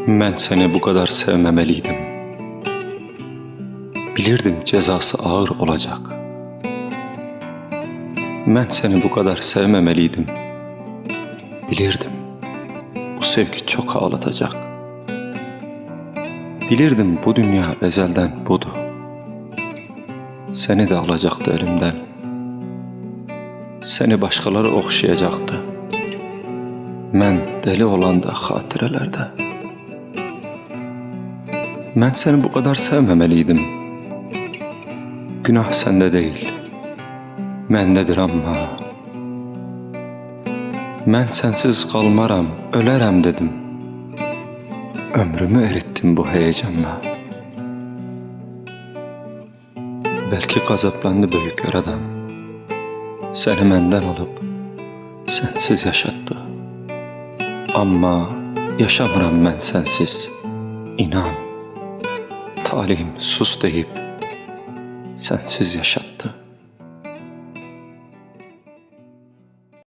Mən səni bu qədər sevməməliydim. Bilirdim cəzası ağır olacaq. Mən səni bu qədər sevməməliydim. Bilirdim bu sevgi çox ağlatacaq. Bilirdim bu dünya əzəldən budur. Səni də alacaqdı əlimdən. Səni başqaları oxşayacaqdı. Mən deli olanda xatirələrdə. Mən səni bu qədər sevməməliydim. Günah səndə deyil, məndədir amma. Mən sənsiz qalmaram, ölərəm dedim. Ömrümü eritdim bu heyecanla. Bəlkə qəzəbləndi böyük yaradan. Səni məndən alıb, sənsiz yaşatdı. Amma yaşamıram mən sənsiz, inan. Talihim sus deyib, sənsiz yaşatdı.